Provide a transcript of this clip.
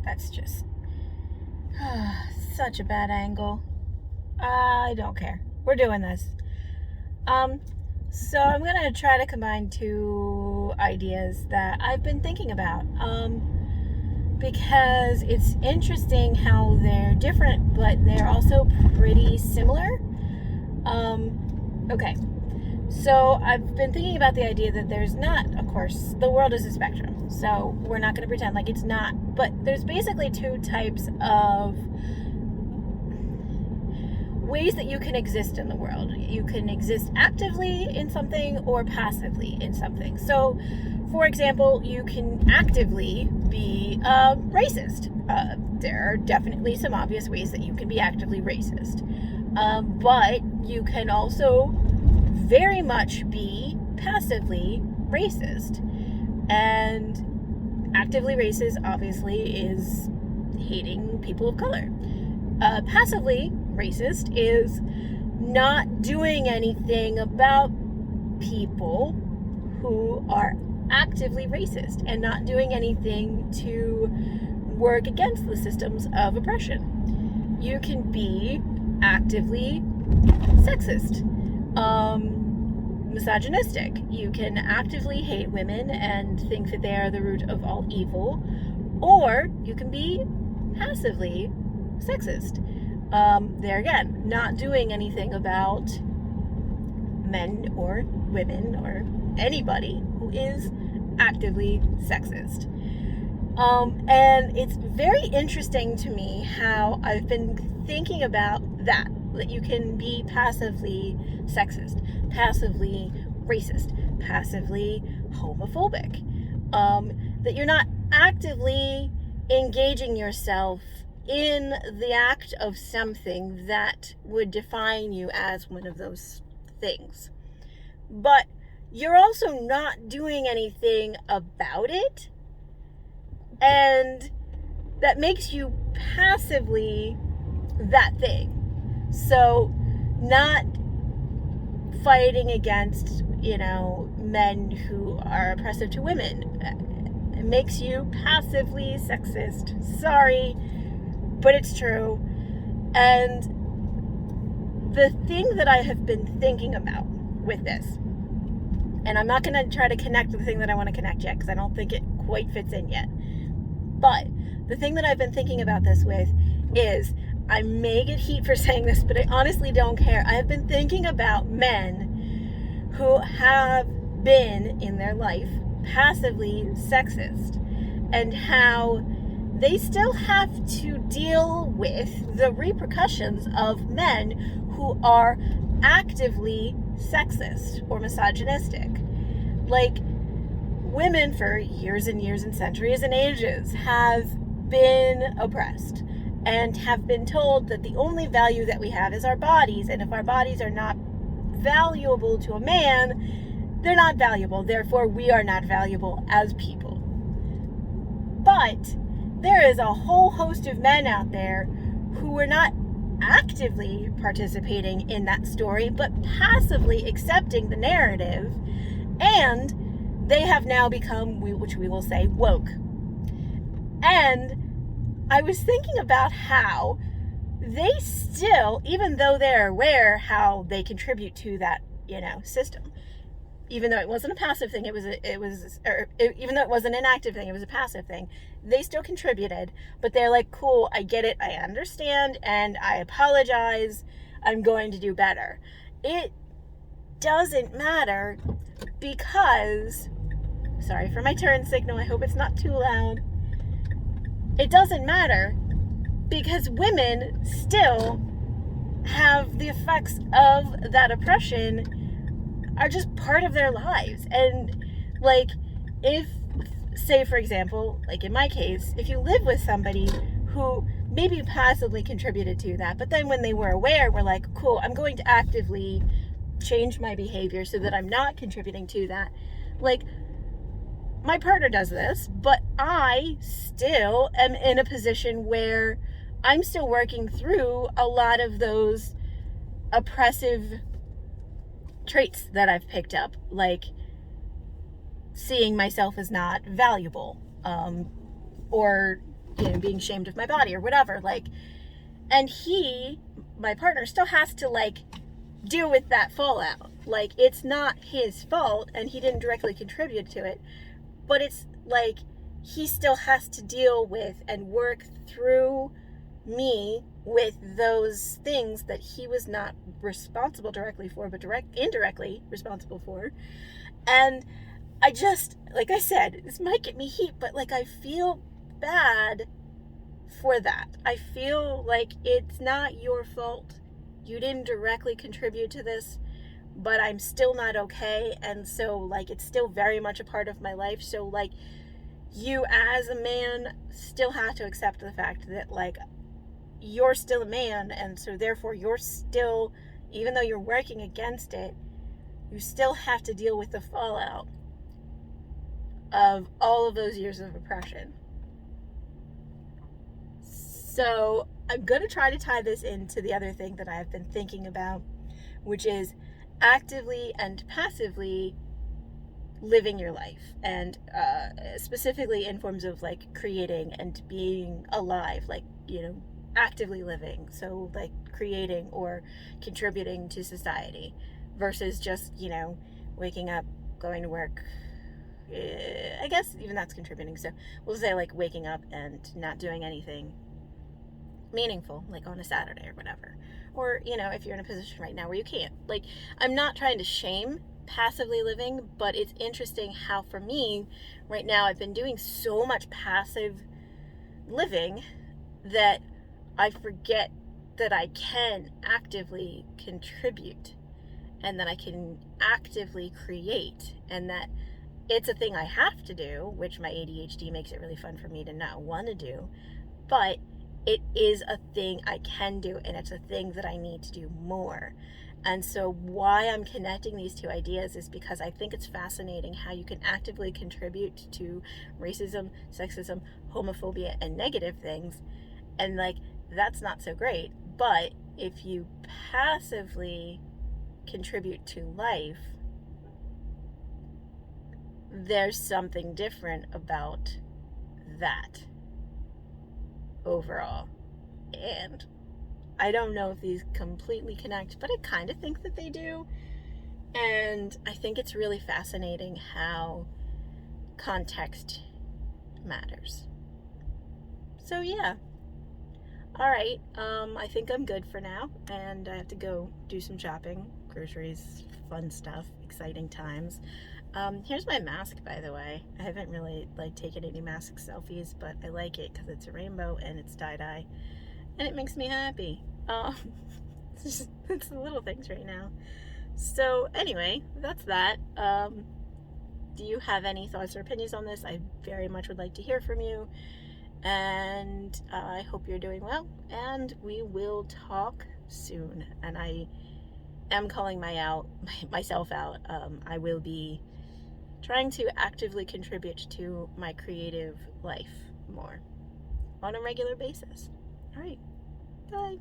That's just such a bad angle. I don't care. We're doing this. So I'm gonna try to combine two ideas that I've been thinking about. Because it's interesting how they're different, but they're also pretty similar. Okay. So I've been thinking about the idea that there's not, of course, the world is a spectrum. So we're not going to pretend like it's not. But there's basically two types of ways that you can exist in the world. You can exist actively in something or passively in something. So, for example, you can actively be racist. There are definitely some obvious ways that you can be actively racist. But you can also very much be passively racist. And actively racist, obviously, is hating people of color. Passively racist is not doing anything about people who are actively racist and not doing anything to work against the systems of oppression. You can be actively sexist, misogynistic. You can actively hate women and think that they are the root of all evil, or you can be passively sexist. There again, not doing anything about men or women or anybody who is actively sexist. And it's very interesting to me how I've been thinking about that you can be passively sexist, passively racist, passively homophobic, that you're not actively engaging yourself in the act of something that would define you as one of those things. But you're also not doing anything about it, and that makes you passively that thing. So not fighting against, men who are oppressive to women. It makes you passively sexist. Sorry, but it's true. And the thing that I have been thinking about with this, and I'm not going to try to connect the thing that I want to connect yet because I don't think it quite fits in yet, but the thing that I've been thinking about this with is, I may get heat for saying this, but I honestly don't care. I have been thinking about men who have been in their life passively sexist and how they still have to deal with the repercussions of men who are actively sexist or misogynistic. Like, women for years and years and centuries and ages have been oppressed and have been told that the only value that we have is our bodies, and if our bodies are not valuable to a man, they're not valuable, therefore we are not valuable as people. But there is a whole host of men out there who are not actively participating in that story, but passively accepting the narrative, and they have now become, which we will say, woke. And I was thinking about how they still, even though they're aware how they contribute to that, system, even though it wasn't a passive thing, even though it wasn't an active thing, it was a passive thing, they still contributed, but they're like, cool, I get it, I understand, and I apologize, I'm going to do better. It doesn't matter because, sorry for my turn signal, I hope it's not too loud. It doesn't matter because women still have the effects of that oppression are just part of their lives. And like, if, say for example, like in my case, if you live with somebody who maybe passively contributed to that, but then when they were aware, were like, cool, I'm going to actively change my behavior so that I'm not contributing to that. Like, my partner does this, but I still am in a position where I'm still working through a lot of those oppressive traits that I've picked up, like seeing myself as not valuable, or being ashamed of my body or whatever. Like, and my partner, still has to like deal with that fallout. Like, it's not his fault and he didn't directly contribute to it, but it's like he still has to deal with and work through me with those things that he was not responsible directly for, but indirectly responsible for. And I just, like I said, this might get me heat, but like I feel bad for that. I feel like it's not your fault. You didn't directly contribute to this, but I'm still not okay. And so like it's still very much a part of my life. So like you as a man still have to accept the fact that like you're still a man, and so therefore you're still, even though you're working against it, you still have to deal with the fallout of all of those years of oppression. So I'm going to try to tie this into the other thing that I've been thinking about, which is actively and passively living your life, and specifically in forms of like creating and being alive, like, you know, actively living, so like creating or contributing to society versus just, you know, waking up, going to work. I guess even that's contributing. So we'll say like waking up and not doing anything meaningful, like on a Saturday or whatever. Or, you know, if you're in a position right now where you can't. Like, I'm not trying to shame passively living, but it's interesting how for me right now I've been doing so much passive living that I forget that I can actively contribute and that I can actively create, and that it's a thing I have to do, which my ADHD makes it really fun for me to not want to do, but it is a thing I can do, and it's a thing that I need to do more. And so why I'm connecting these two ideas is because I think it's fascinating how you can actively contribute to racism, sexism, homophobia, and negative things, and like that's not so great. But if you passively contribute to life, there's something different about that overall. And I don't know if these completely connect, but I kind of think that they do. And I think it's really fascinating how context matters. So yeah. All right, I think I'm good for now, and I have to go do some shopping, groceries, fun stuff, exciting times. Here's my mask, by the way. I haven't really like taken any mask selfies, but I like it because it's a rainbow and it's tie-dye, and it makes me happy. It's the little things right now. So anyway, that's that. Do you have any thoughts or opinions on this? I very much would like to hear from you. And I hope you're doing well, and we will talk soon. And I am calling myself out. I will be trying to actively contribute to my creative life more on a regular basis. All right, bye.